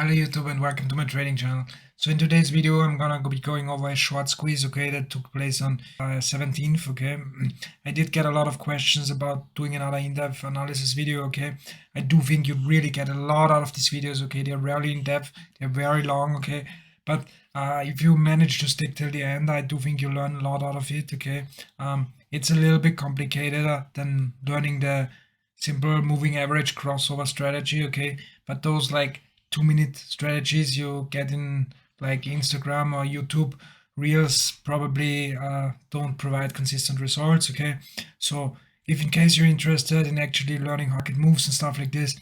Hello YouTube and welcome to my trading channel. So in today's video I'm gonna be going over a short squeeze, okay, that took place on 17th, okay. I did get a lot of questions about doing another in-depth analysis video, okay. I do think you really get a lot out of these videos, okay. They're rarely in-depth, they're very long, okay. But if you manage to stick till the end, I do think you learn a lot out of it, okay. It's a little bit complicated than learning the simple moving average crossover strategy, okay. But those like 2-minute strategies you get in like Instagram or YouTube Reels probably don't provide consistent results, okay? So if in case you're interested in actually learning how it moves and stuff like this,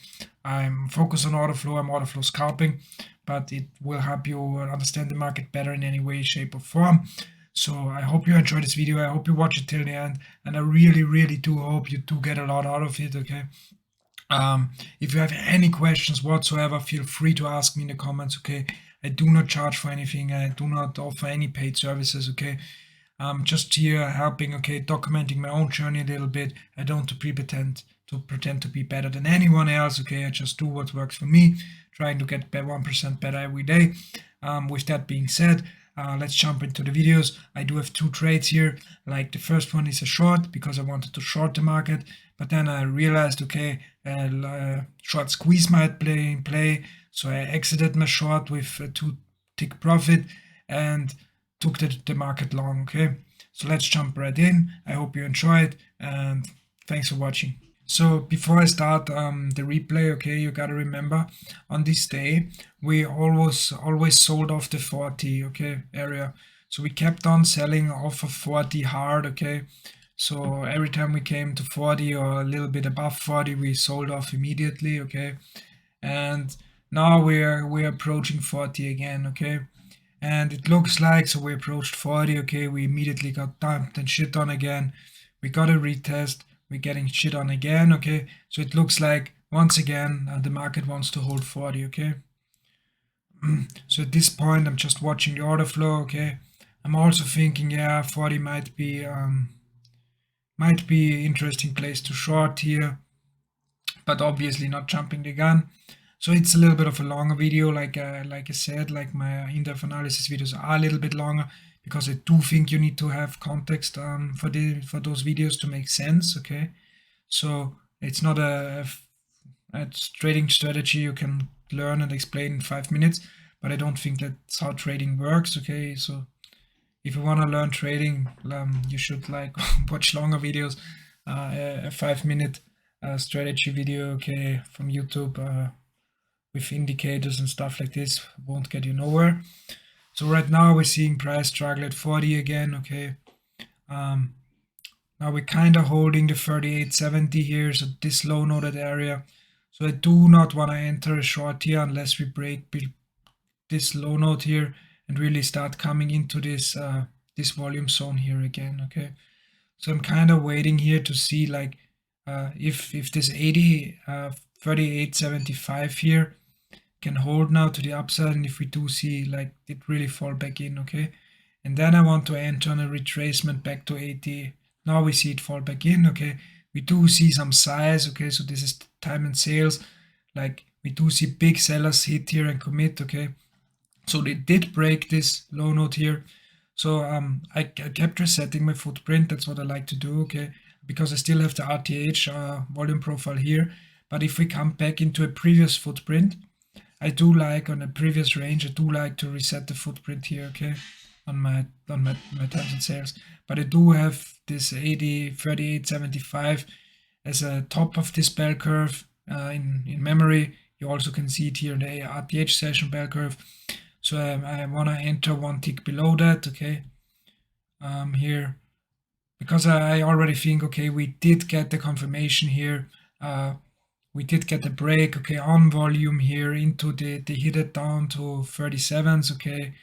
I'm focused on Orderflow, I'm Orderflow scalping, but it will help you understand the market better in any way, shape or form. So I hope you enjoyed this video, I hope you watch it till the end, and I really do hope you do get a lot out of it, okay? If you have any questions whatsoever, feel free to ask me in the comments, okay? I do not charge for anything. I do not offer any paid services, okay? Just here helping, okay, documenting my own journey a little bit. I don't pretend to be better than anyone else, okay? I just do what works for me, trying to get 1% better every day. With that being said, let's jump into the videos. I do have two trades here. Like the first one is a short because I wanted to short the market, but then I realized, okay, short squeeze might play, so I exited my short with a 2-tick profit and took the market long, okay? So let's jump right in. I hope you enjoy it and thanks for watching. So before I start the replay, okay, you gotta remember on this day we always sold off the 40, okay, area. So we kept on selling off of 40 hard, okay. So every time we came to 40 or a little bit above 40, we sold off immediately, okay. And now we're approaching 40 again, okay. And it looks like, so we approached 40, okay, we immediately got dumped and shit on again. We got a retest, we're getting shit on again, okay. So it looks like once again the market wants to hold 40, okay. So at this point I'm just watching the order flow, okay. I'm also thinking, yeah, 40 might be interesting place to short here, but obviously not jumping the gun. So it's a little bit of a longer video, like I said, like my in-depth analysis videos are a little bit longer because I do think you need to have context for those videos to make sense, okay? So it's not a trading strategy you can learn and explain in 5 minutes, but I don't think that's how trading works, okay? So if you want to learn trading, you should like watch longer videos. A 5-minute strategy video, okay, from YouTube with indicators and stuff like this won't get you nowhere. So right now we're seeing price struggle at 40 again, okay. Now we're kind of holding the 38.70 here, so this low noted area. So I do not want to enter a short here unless we break this low note here and really start coming into this this volume zone here again, okay. So I'm kind of waiting here to see like if this 38.75 here can hold now to the upside, and if we do see like it really fall back in, okay. And then I want to enter on a retracement back to 80. Now we see it fall back in, okay. We do see some size, okay, so this is time and sales. Like we do see big sellers hit here and commit, okay. So they did break this low note here. So I kept resetting my footprint. That's what I like to do, okay, because I still have the RTH volume profile here. But if we come back into a previous footprint, I do like on a previous range, I do like to reset the footprint here, okay, on my times and sales. But I do have this 38.75 as a top of this bell curve in memory. You also can see it here in the RTH session bell curve. So I want to enter 1 tick below that, okay, here, because I already think, okay, we did get the confirmation here. We did get the break, okay, on volume here into they hit it down to 37s, okay.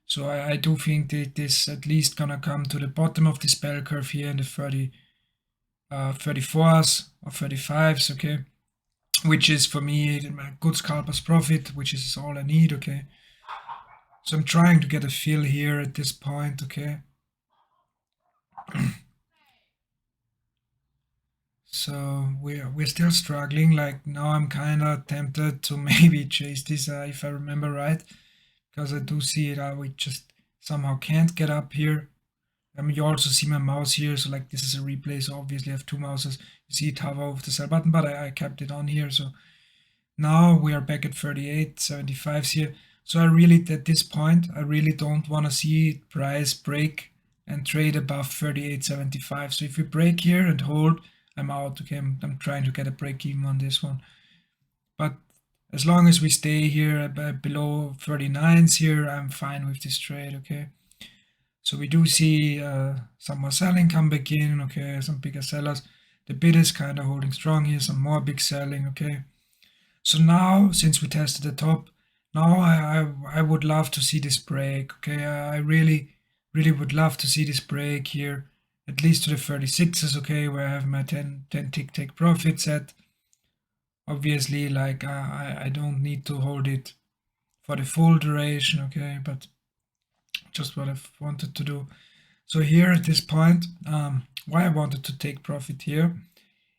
So I do think that this at least gonna come to the bottom of this bell curve here in the 34s or 35s, okay, which is for me a good scalper's profit, which is all I need, okay. So I'm trying to get a feel here at this point, okay. So we're still struggling. Like now I'm kind of tempted to maybe chase this if I remember right, because I do see it. We just somehow can't get up here. I mean, you also see my mouse here, so like this is a replay, so obviously I have two mouses. You see it hover over the sell button, but I kept it on here. So now we are back at 38.75s here. So I really, at this point, I really don't want to see price break and trade above 38.75. So if we break here and hold, I'm out. Okay, I'm trying to get a break even on this one. But as long as we stay here below 39s here, I'm fine with this trade. Okay. So we do see some more selling come back in, okay, some bigger sellers. The bid is kind of holding strong here, some more big selling, okay. So now, since we tested the top, now I would love to see this break, okay. I really would love to see this break here, at least to the 36s, okay, where I have my 10 tick take profit set. Obviously, like I don't need to hold it for the full duration, okay, but just what I've wanted to do. So here at this point, why I wanted to take profit here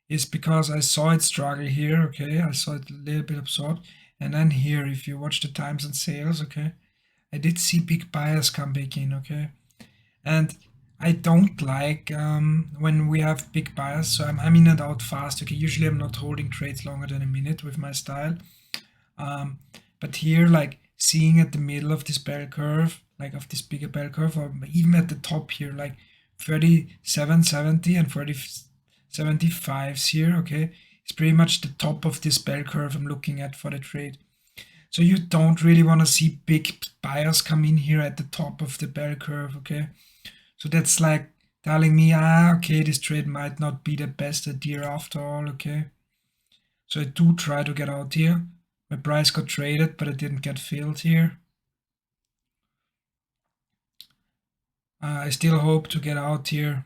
is because I saw it struggle here, okay? I saw it a little bit absorbed. And then here, if you watch the times and sales, okay, I did see big buyers come back in, okay? And I don't like when we have big buyers, so I'm in and out fast, okay? Usually I'm not holding trades longer than a minute with my style. But here, like seeing at the middle of this bell curve, like of this bigger bell curve, or even at the top here, like 37.70 and 30.75s here, okay, it's pretty much the top of this bell curve I'm looking at for the trade. So you don't really want to see big buyers come in here at the top of the bell curve, okay? So that's like telling me, okay, this trade might not be the best idea after all, okay? So I do try to get out here. My price got traded, but it didn't get filled here. I still hope to get out here.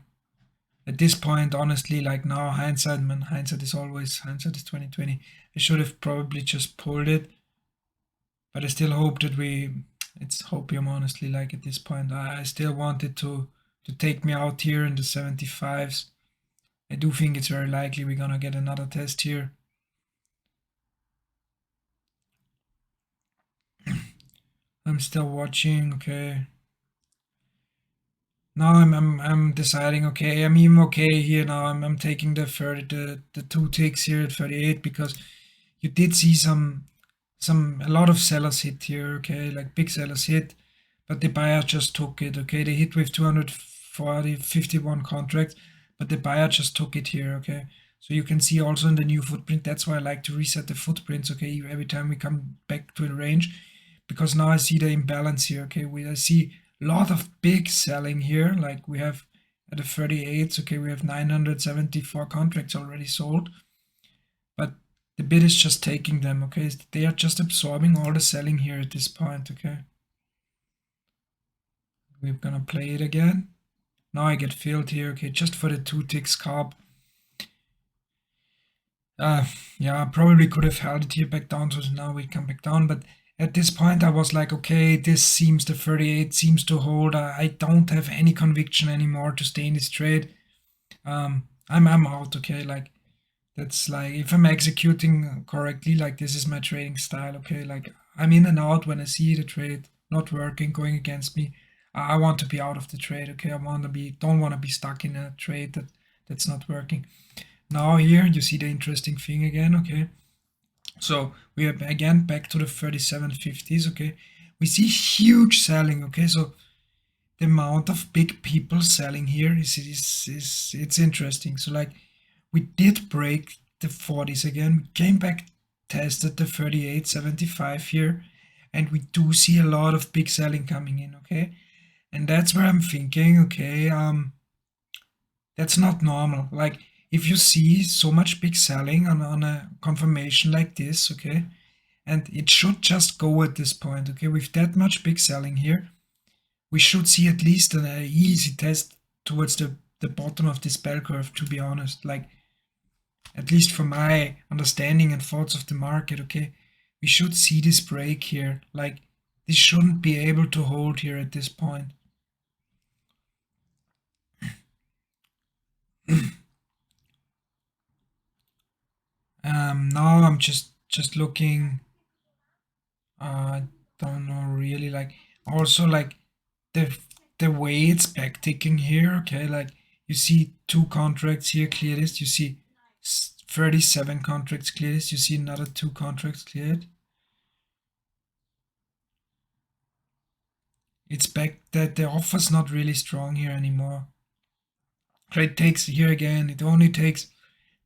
At this point, honestly, like now, hindsight, man, hindsight is 2020. I should have probably just pulled it, but I still hope that it's hopium, honestly, like at this point. I still wanted to take me out here in the 75s. I do think it's very likely we're gonna get another test here. I'm still watching, okay. Now I'm deciding, okay, I'm even okay here now. I'm taking the 30 the two ticks here at 38 because you did see a lot of sellers hit here, okay, like big sellers hit, but the buyer just took it, okay. They hit with 51 contracts, but the buyer just took it here, okay. So you can see also in the new footprint, that's why I like to reset the footprints, okay, every time we come back to the range, because now I see the imbalance here, okay. I see a lot of big selling here, like we have at the 38s, okay, we have 974 contracts already sold, but the bid is just taking them, okay. They are just absorbing all the selling here at this point, okay. We're gonna play it again. Now I get filled here, okay, just for the 2 tick scalp. Yeah, I probably could have held it here back down, so now we come back down, but at this point I was like, okay, this seems, the 38 seems to hold. I don't have any conviction anymore to stay in this trade. I'm out, okay, like that's like, if I'm executing correctly, like this is my trading style, okay, like I'm in and out when I see the trade not working, going against me. I want to be out of the trade, okay. Don't want to be stuck in a trade that's not working. Now here you see the interesting thing again, okay. So we are again back to the 37.50s, okay. We see huge selling, okay. So the amount of big people selling here is it's interesting. So like we did break the 40s again. We came back, tested the 38.75 here, and we do see a lot of big selling coming in, okay. And that's where I'm thinking, okay, that's not normal. Like if you see so much big selling on a confirmation like this, okay, and it should just go at this point, okay, with that much big selling here, we should see at least an easy test towards the bottom of this bell curve, to be honest. Like at least from my understanding and thoughts of the market, okay, we should see this break here. Like this shouldn't be able to hold here at this point. Now I'm just looking. I don't know really, like, also like the the way it's backticking here. Okay, like you see two contracts here clear this. You see 37 contracts clear this. You see another two contracts cleared. It's back that the offer's not really strong here anymore. It takes here again. It only takes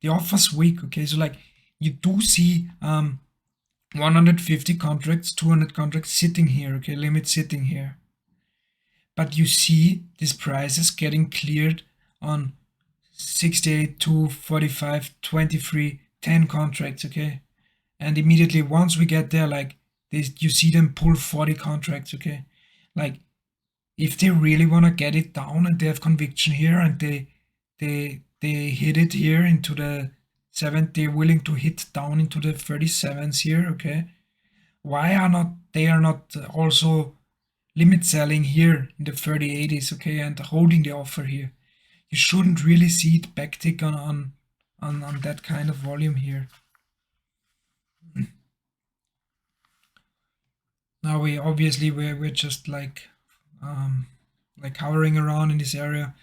the offer's weak. Okay, so like you do see 150 contracts, 200 contracts sitting here. Okay, limit sitting here. But you see these prices getting cleared on 68, 2, 45, 23, 10 contracts. Okay, and immediately once we get there, like you see them pull 40 contracts. Okay, like if they really want to get it down and they have conviction here and they hit it here into the 7, they're willing to hit down into the 37s here. Okay, why are not they are not also limit selling here in the 3080s? Okay, and holding the offer here? You shouldn't really see it backtick on that kind of volume here. Now we're just like hovering around in this area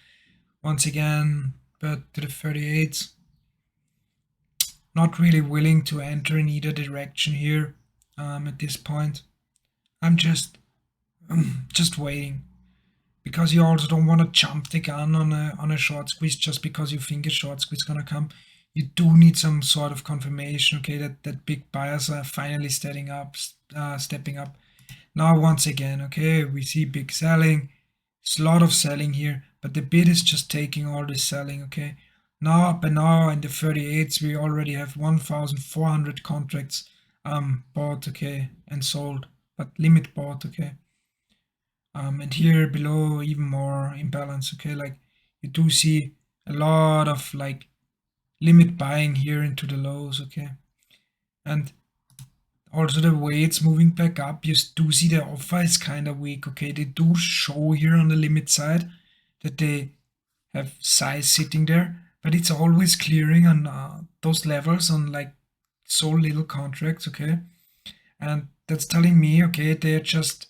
once again, but to the 38s, not really willing to enter in either direction here at this point. I'm just waiting, because you also don't want to jump the gun on a short squeeze just because you think a short squeeze is gonna come. You do need some sort of confirmation, okay, that big buyers are finally stepping up. Now once again, okay, we see big selling. It's a lot of selling here, but the bid is just taking all this selling. Okay, now in the 38s we already have 1,400 contracts bought, okay, and sold, but limit bought. Okay, and here below even more imbalance. Okay, like you do see a lot of like limit buying here into the lows. Okay, and also the way it's moving back up, you do see the offer is kind of weak. Okay, they do show here on the limit side that they have size sitting there, but it's always clearing on those levels on like so little contracts. Okay, and that's telling me, okay, they're just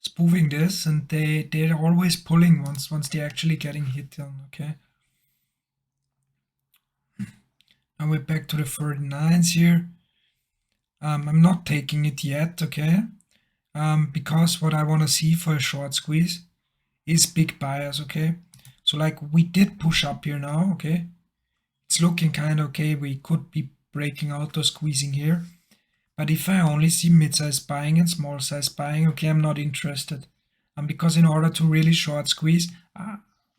spoofing this, and they're always pulling once they're actually getting hit on. Okay, now we're back to the 39s here. I'm not taking it yet. Okay, because what I want to see for a short squeeze is big buyers. Okay, so like we did push up here now. Okay, it's looking kind of okay. We could be breaking out or squeezing here, but if I only see mid-size buying and small size buying, okay, I'm not interested. Because in order to really short squeeze,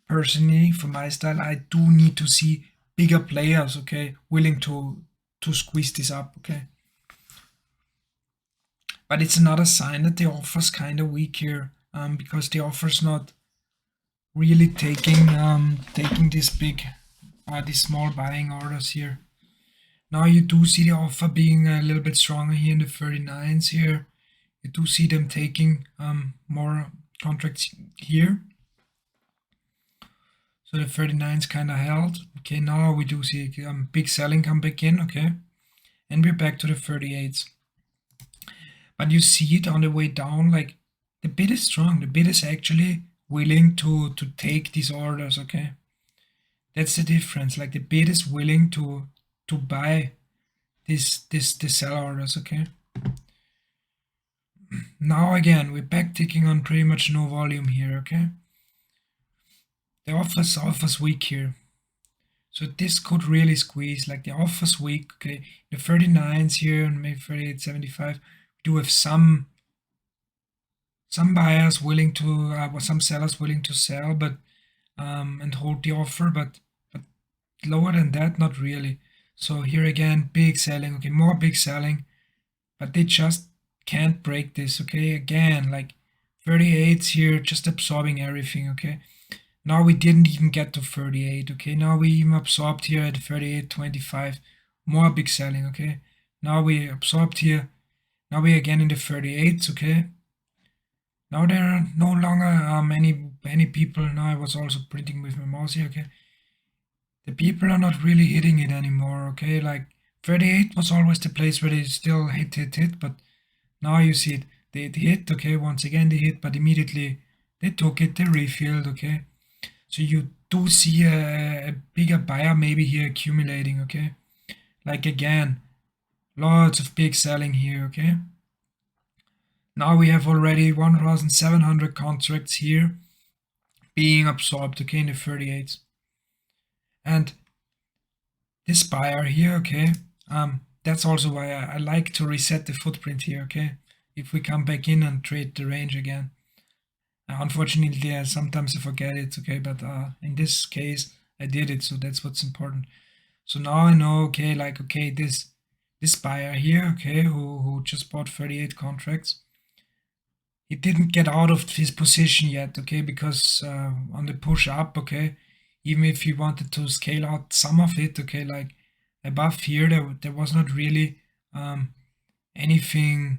personally for my style, I do need to see bigger players, okay, willing to squeeze this up. Okay, but it's another sign that the offer's kind of weak here, because the offer's not really taking this big, these small buying orders here. Now you do see the offer being a little bit stronger here in the 39s here. You do see them taking more contracts here. So the 39s kind of held. Okay, now we do see big selling come back in. Okay, and we're back to the 38s. But you see it on the way down, like the bid is strong. The bid is actually willing to take these orders. Okay, that's the difference. Like the bid is willing to buy this sell orders. Okay, now again we're back ticking on pretty much no volume here. Okay, the offer's weak here, so this could really squeeze. Like the offer's weak. Okay, the 39s here and maybe 38.75, we do have some buyers willing to some sellers willing to sell, but and hold the offer, but lower than that, not really. So here again, big selling. Okay, more big selling, but they just can't break this. Okay, again, like 38s here, just absorbing everything. Okay, now we didn't even get to 38. Okay, now we even absorbed here at 38.25, more big selling. Okay, now we absorbed here. Now we again in the 38s. Okay, now there are no longer any people. Now I was also printing with my mouse here. Okay, the people are not really hitting it anymore. Okay, like 38 was always the place where they still hit, but now you see it. They hit, okay, once again they hit, but immediately they took it, they refilled, okay. So you do see a bigger buyer maybe here accumulating, okay. Like again, lots of big selling here, okay. Now we have already 1,700 contracts here being absorbed, okay, in the 38s. And this buyer here, okay, that's also why I like to reset the footprint here, okay. If we come back in and trade the range again. Unfortunately, sometimes I forget it, okay, but in this case, I did it, so that's what's important. So now I know, okay, like, okay, this buyer here, okay, who just bought 38 contracts, he didn't get out of his position yet, okay, because on the push up, okay, even if he wanted to scale out some of it, okay, like above here, there was not really anything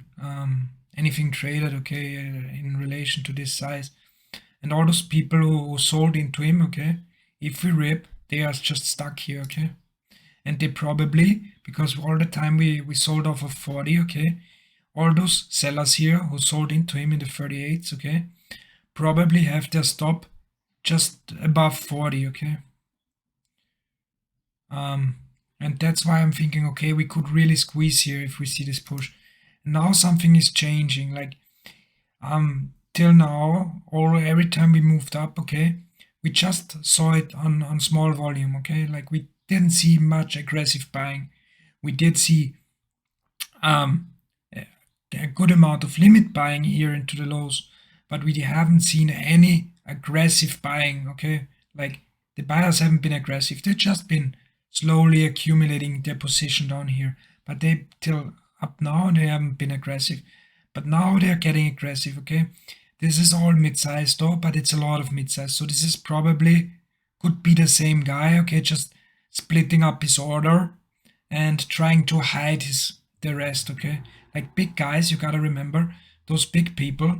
traded, okay, in relation to this size. And all those people who sold into him, okay, if we rip, they are just stuck here, okay. And they probably, because all the time we sold off of 40, okay, all those sellers here who sold into him in the 38s, okay, probably have their stop just above 40, okay. And that's why I'm thinking, okay, we could really squeeze here if we see this push. Now something is changing, like till now, or every time we moved up, okay, we just saw it on small volume, okay, like we didn't see much aggressive buying. We did see a good amount of limit buying here into the lows, but we haven't seen any aggressive buying, okay, like the buyers haven't been aggressive, they've just been slowly accumulating their position down here, but they till up now they haven't been aggressive, but now they're getting aggressive, okay. This is all mid-size though, but it's a lot of mid-size, so this is probably could be the same guy, okay, just splitting up his order and trying to hide the rest, okay. Like big guys, you gotta remember those big people.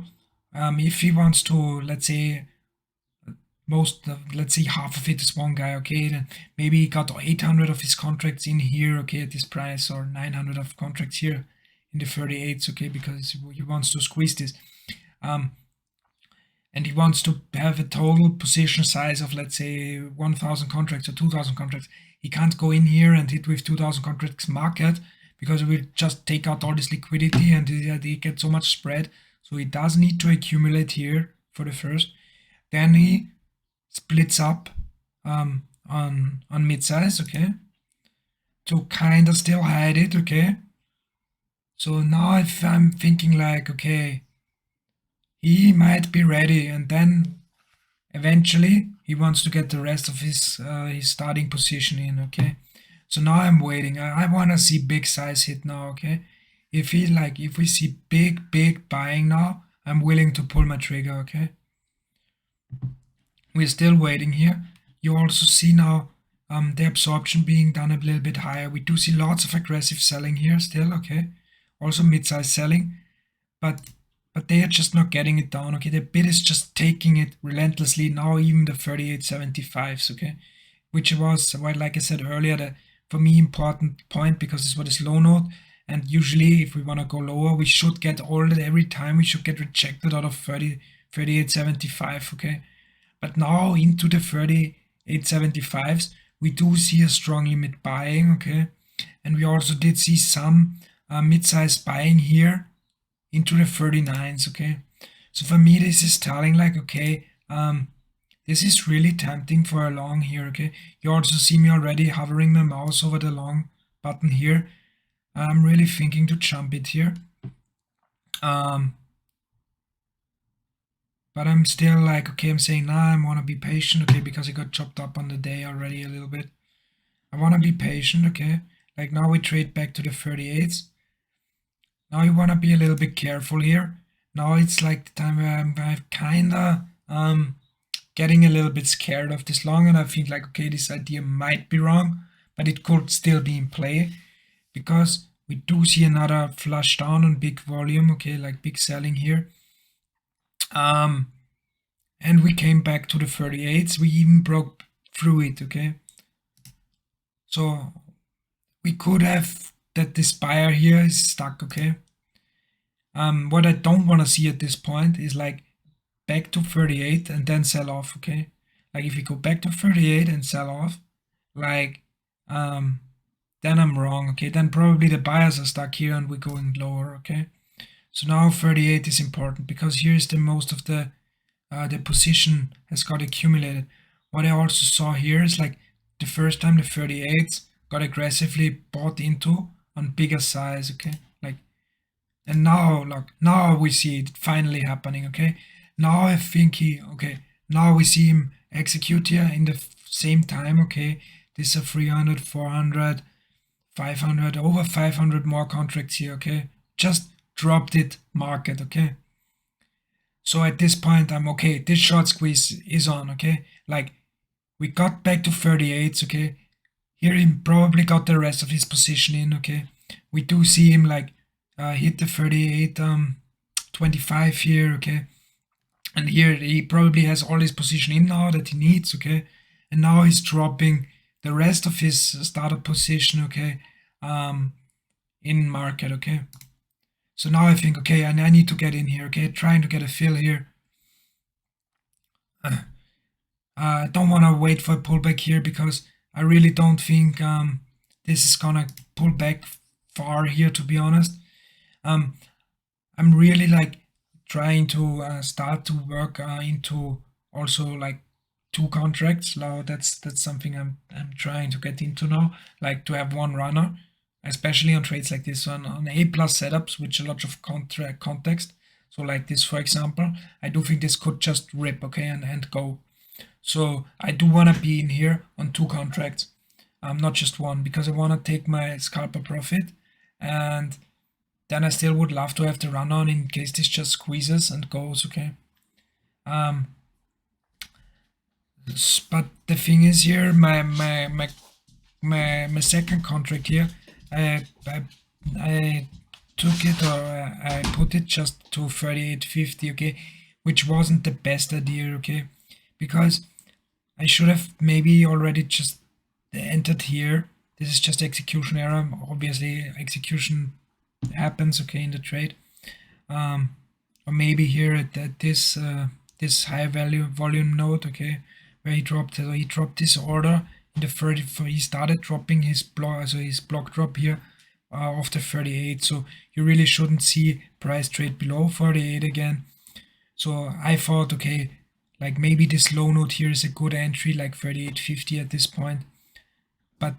If he wants to, let's say, let's say half of it is one guy, okay, then maybe he got 800 of his contracts in here, okay, at this price, or 900 of contracts here in the 38s, okay, because he wants to squeeze this. And he wants to have a total position size of, let's say, 1,000 contracts or 2,000 contracts. He can't go in here and hit with 2,000 contracts market because it will just take out all this liquidity and he gets so much spread. So he does need to accumulate here for the first. Then he splits up on mid-size, okay, to kind of still hide it, okay. So now if I'm thinking like, okay, he might be ready, and then eventually he wants to get the rest of his starting position in, okay. So now I'm waiting. I want to see big size hit now, okay. If we see big buying now, I'm willing to pull my trigger, okay. We're still waiting here. You also see now the absorption being done a little bit higher. We do see lots of aggressive selling here still, okay. Also mid-size selling, but they are just not getting it down, okay. The bid is just taking it relentlessly now, even the 38.75s, okay, which was, well, like I said earlier, the for me important point, because this is what is low note, and usually if we want to go lower, we should get every time we should get rejected out of 38.75, okay. But now into the 38.75s, we do see a strong limit buying, okay, and we also did see some mid-size buying here into the 39s, okay. So for me, this is telling like, okay, this is really tempting for a long here, okay. You also see me already hovering my mouse over the long button here. I'm really thinking to jump it here. But I'm still like, okay, I'm saying now I want to be patient, okay, because it got chopped up on the day already a little bit. I want to be patient, okay. Like now we trade back to the 38s. Now you want to be a little bit careful here. Now it's like the time where I'm kind of getting a little bit scared of this long, and I think like, okay, this idea might be wrong, but it could still be in play, because we do see another flush down on big volume, okay, like big selling here. And we came back to the 38s. We even broke through it, okay. So we could have that this buyer here is stuck, okay? What I don't want to see at this point is like back to 38 and then sell off, okay? Like if we go back to 38 and sell off, like then I'm wrong, okay? Then probably the buyers are stuck here and we're going lower, okay? So now 38 is important because here's the most of the position has got accumulated. What I also saw here is like the first time the 38s got aggressively bought into on bigger size, okay? Like, and now, look, now we see it finally happening, okay? Now I think now we see him execute here in the same time, okay? This is a 300, 400, 500, over 500 more contracts here, okay? Just dropped it market, okay? So at this point, I'm okay. This short squeeze is on, okay? Like, we got back to 38s, okay? Here he probably got the rest of his position in, okay? We do see him like hit the 38, 25 here, okay? And here he probably has all his position in now that he needs, okay? And now he's dropping the rest of his startup position, okay? In market, okay? So now I think, okay, and I need to get in here, okay? Trying to get a fill here. I don't want to wait for a pullback here because I really don't think this is gonna pull back far here, to be honest. I'm really like trying to start to work into also like 2 contracts. Now that's something I'm trying to get into now, like to have one runner, especially on trades like this one on A+ setups, which a lot of context. So like this, for example, I do think this could just rip, okay, and go. So I do want to be in here on 2 contracts, not just one, because I want to take my scalper profit, and then I still would love to have the run on in case this just squeezes and goes, okay. But the thing is here, my second contract here, I took it, or I put it just to 38.50, okay, which wasn't the best idea, okay, because I should have maybe already just entered here. This is just execution error. Obviously, execution happens, okay, in the trade. Or maybe here at this this high value volume node, okay, where he dropped this order in the 30. He started dropping his block, so his block drop here of the 38. So you really shouldn't see price trade below 48 again. So I thought, okay, like maybe this low node here is a good entry, like 38.50 at this point. But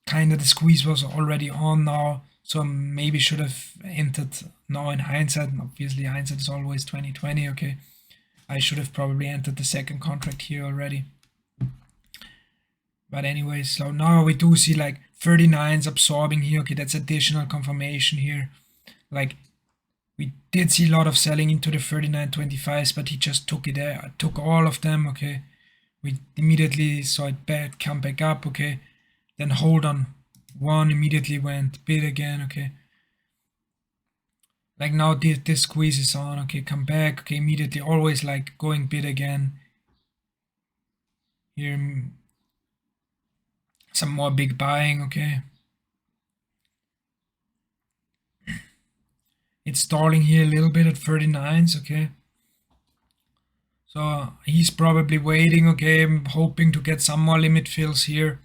kind of the squeeze was already on now, so maybe should have entered now in hindsight. Obviously, hindsight is always 2020. Okay, I should have probably entered the second contract here already. But anyway, so now we do see like 39s absorbing here. Okay, that's additional confirmation here. Like we did see a lot of selling into the 39.25s, but he just took it there, took all of them. Okay, we immediately saw it come back up. Okay, then hold on one, immediately went bid again. Okay, like now this squeeze is on. Okay, come back. Okay, immediately always like going bid again. Here some more big buying. Okay, it's stalling here a little bit at 39s. Okay, so he's probably waiting. Okay, I'm hoping to get some more limit fills here,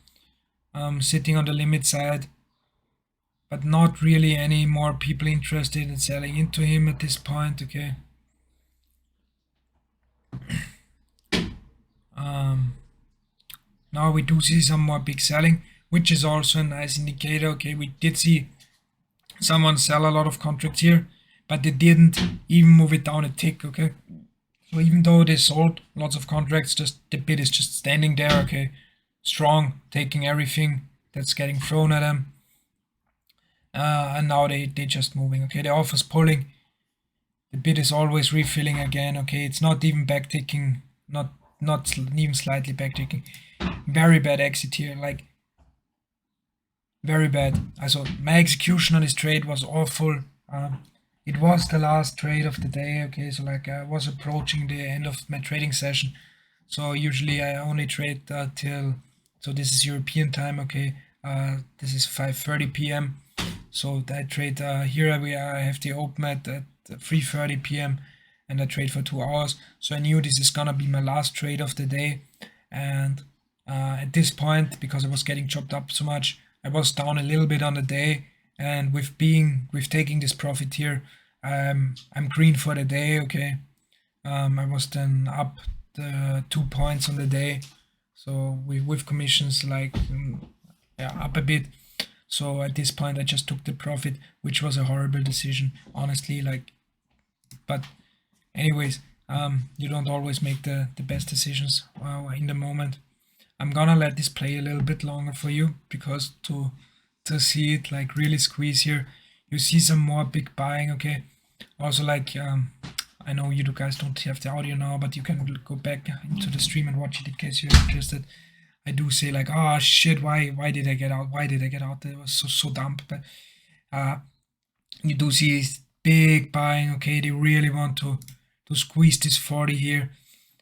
sitting on the limit side, but not really any more people interested in selling into him at this point. Okay, now we do see some more big selling, which is also a nice indicator. Okay, we did see someone sell a lot of contracts here, but they didn't even move it down a tick. Okay, so even though they sold lots of contracts, just the bid is just standing there. Okay, strong, taking everything that's getting thrown at them, and now they just moving. Okay, the offer's pulling, the bid is always refilling again. Okay, it's not even backticking, not even slightly backticking. Very bad exit here, like very bad. Also, my execution on this trade was awful. It was the last trade of the day. Okay, so like I was approaching the end of my trading session. So usually I only trade till, so this is European time. Okay, This is 5:30 p.m. So I trade here. I have the open at 3:30 p.m. and I trade for 2 hours. So I knew this is gonna be my last trade of the day. And at this point, because I was getting chopped up so much, I was down a little bit on the day. And with taking this profit here, I'm green for the day. Okay. I was then up the 2 points on the day. So with commissions like yeah, up a bit. So at this point, I just took the profit, which was a horrible decision, honestly. Like, but anyways, you don't always make the best decisions in the moment. I'm gonna let this play a little bit longer for you because to see it like really squeeze here, you see some more big buying. Okay. Also, like I know you guys don't have the audio now, but you can go back into the stream and watch it in case you're interested. I do say like, oh shit, why did I get out? Why did I get out? It was so dumb. But you do see big buying. Okay, they really want to squeeze this 40 here,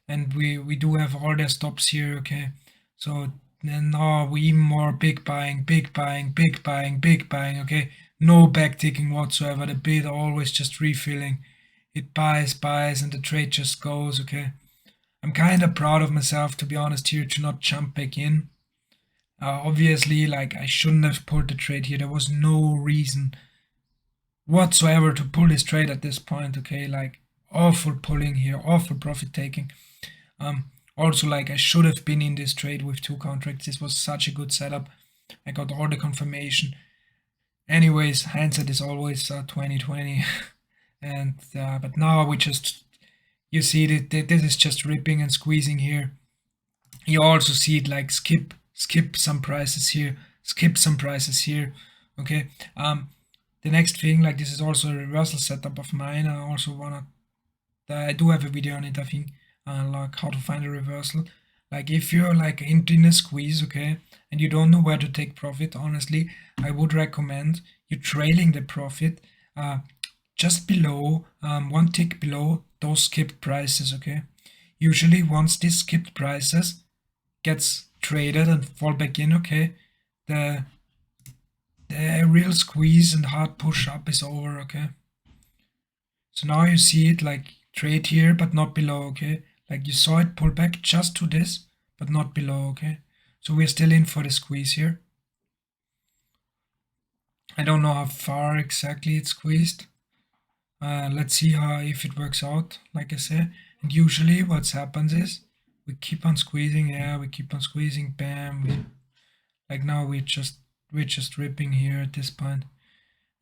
and we do have all their stops here. Okay, so then now we even more big buying, big buying, big buying, big buying. Okay, no back ticking whatsoever. The bid always just refilling. It buys, and the trade just goes. Okay, I'm kind of proud of myself, to be honest, here to not jump back in. Obviously, like I shouldn't have pulled the trade here. There was no reason whatsoever to pull this trade at this point. Okay, like awful pulling here, awful profit taking. Also, like I should have been in this trade with 2 contracts. This was such a good setup. I got all the confirmation. Anyways, hindsight is always 2020. And but now we just, you see that this is just ripping and squeezing here. You also see it like skip some prices here, skip some prices here. Okay. The next thing, like this is also a reversal setup of mine. I do have a video on it, I think, like how to find a reversal. Like if you're like in a squeeze, okay, and you don't know where to take profit, honestly, I would recommend you trailing the profit just below, one tick below those skipped prices, okay. Usually once these skipped prices gets traded and fall back in, okay, the real squeeze and hard push up is over, okay. So now you see it like trade here, but not below, okay? Like you saw it pull back just to this, but not below, okay? So we're still in for the squeeze here. I don't know how far exactly it's squeezed. Let's see if it works out, like I said. And usually what happens is we keep on squeezing, yeah, we keep on squeezing, bam. Like now we're just ripping here at this point.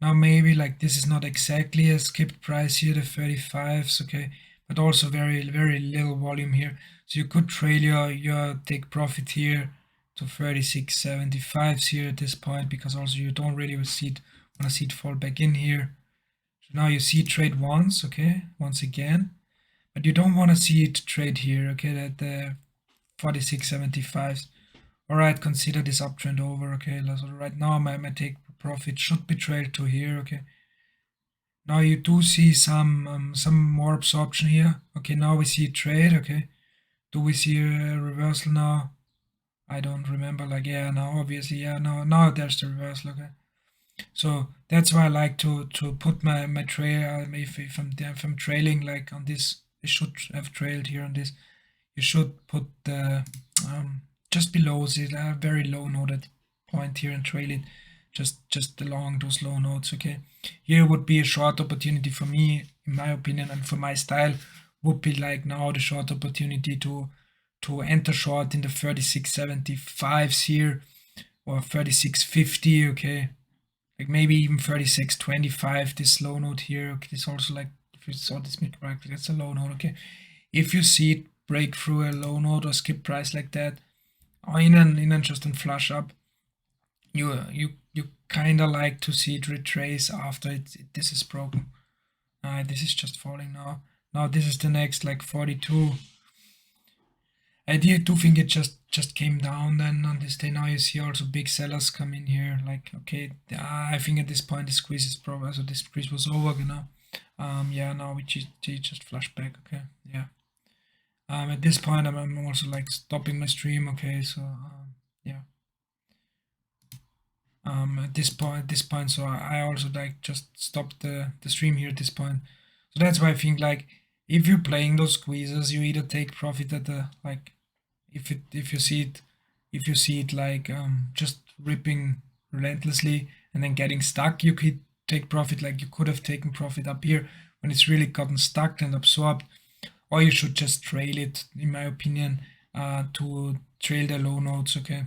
Now maybe like this is not exactly a skipped price here, the 35s, okay, but also very little volume here. So you could trail your take profit here to 36.75s here at this point, because also you don't really want to see it fall back in here. So now you see trade once, okay, once again, but you don't want to see it trade here, okay, that the 46.75s. All right, consider this uptrend over, okay. So right now my take profit should be trailed to here, okay. Now you do see some more absorption here. Okay, now we see a trade, okay. Do we see a reversal now? I don't remember, like, yeah, now obviously, yeah, now there's the reversal, okay. So that's why I like to put my trail, if I'm trailing like on this, I should have trailed here on this. You should put the just below the very low noted point here and trail it just along those low nodes, okay. Here would be a short opportunity for me, in my opinion, and for my style would be like now the short opportunity to enter short in the 36.75s here, or 36.50, okay, like maybe even 36.25, this low node here, okay. This also, like if you saw this mid break, that's a low node, okay. If you see it break through a low node or skip price like that, or in just a flush up, you kind of like to see it retrace after this is broken. This is just falling now. Now this is the next like 42. I do think it just came down then on this day. Now you see also big sellers come in here. Like, okay, I think at this point the squeeze is probably, so this squeeze was over, you know. Yeah, now we just flash back, okay, yeah. At this point I'm also like stopping my stream, okay, so yeah. at this point. So I also like just stopped the stream here at this point. So that's why I think like if you're playing those squeezes, you either take profit at the like if you see it like just ripping relentlessly and then getting stuck, you could take profit. Like you could have taken profit up here when it's really gotten stuck and absorbed, or you should just trail it, in my opinion, to trail the low nodes, okay?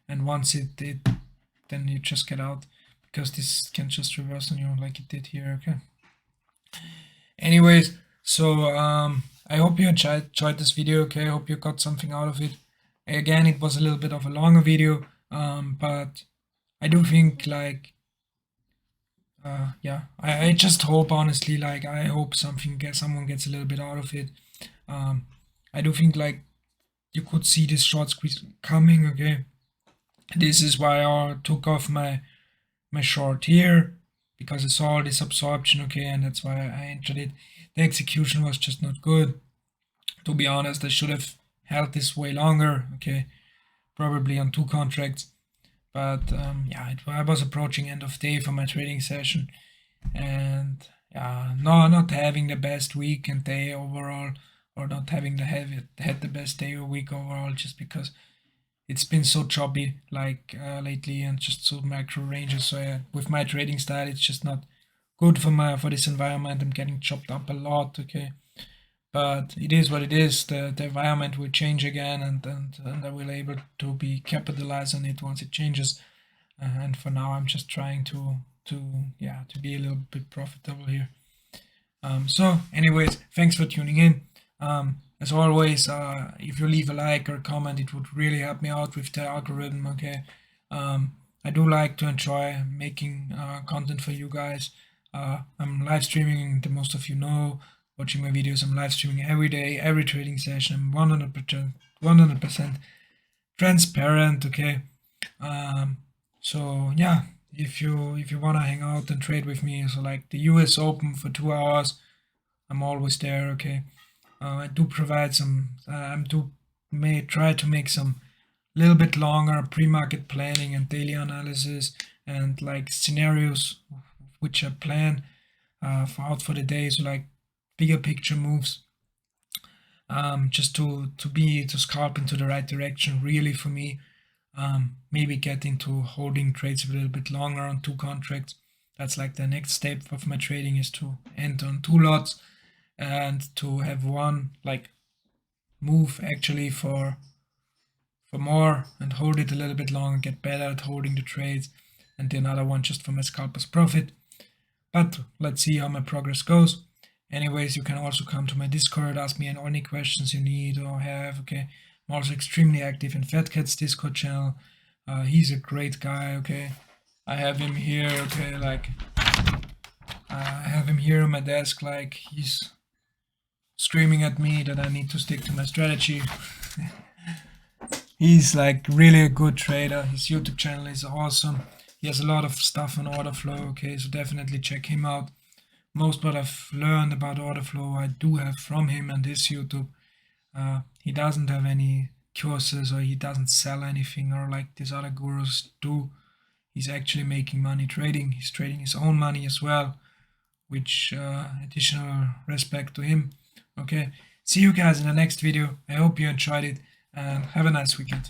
And once it then you just get out, because this can just reverse on you like it did here, okay? Anyways, so I hope you enjoyed this video, okay? I hope you got something out of it. Again, it was a little bit of a longer video, but I do think like yeah, I just hope honestly, like I hope someone gets a little bit out of it. I do think like you could see this short squeeze coming, okay? This is why I took off my short here, because I saw this absorption, okay, and that's why I entered it. The execution was just not good. To be honest, I should have held this way longer, okay, probably on 2 contracts. But yeah, I was approaching end of day for my trading session, and yeah, no, not having the best week and day overall, or not having had the best day or week overall, just because it's been so choppy like lately and just so macro ranges. So yeah, with my trading style, it's just not good for this environment. I'm getting chopped up a lot, okay. But it is what it is. The environment will change again, and I will able to be capitalize on it once it changes. And for now, I'm just trying to be a little bit profitable here. So anyways, thanks for tuning in. As always, if you leave a like or a comment, it would really help me out with the algorithm, okay? I do like to enjoy making content for you guys. I'm live streaming, the most of you know, watching my videos. I'm live streaming every day, every trading session. I'm 100% transparent, okay? So yeah, if you wanna hang out and trade with me, so like the US Open for 2 hours, I'm always there, okay? I do provide some, may try to make some little bit longer pre-market planning and daily analysis and like scenarios which I plan out for the day, so like bigger picture moves, just to scalp into the right direction really for me. Maybe get into holding trades a little bit longer on 2 contracts. That's like the next step of my trading, is to end on 2 lots and to have one like move actually for more and hold it a little bit longer, get better at holding the trades, and the another one just for my scalper's profit. But let's see how my progress goes. Anyways, you can also come to my Discord, ask me any questions you need or have, okay? I'm also extremely active in Fatcat's Discord channel. He's a great guy, okay? I have him here, okay, like I have him here on my desk, like he's screaming at me that I need to stick to my strategy. He's like really a good trader. His YouTube channel is awesome. He has a lot of stuff on Orderflow, okay, so definitely check him out. Most what I've learned about Orderflow I do have from him and his YouTube. He doesn't have any courses, or he doesn't sell anything, or like these other gurus do. He's actually making money trading. He's trading his own money as well, which additional respect to him. Okay, see you guys in the next video. I hope you enjoyed it, and have a nice weekend.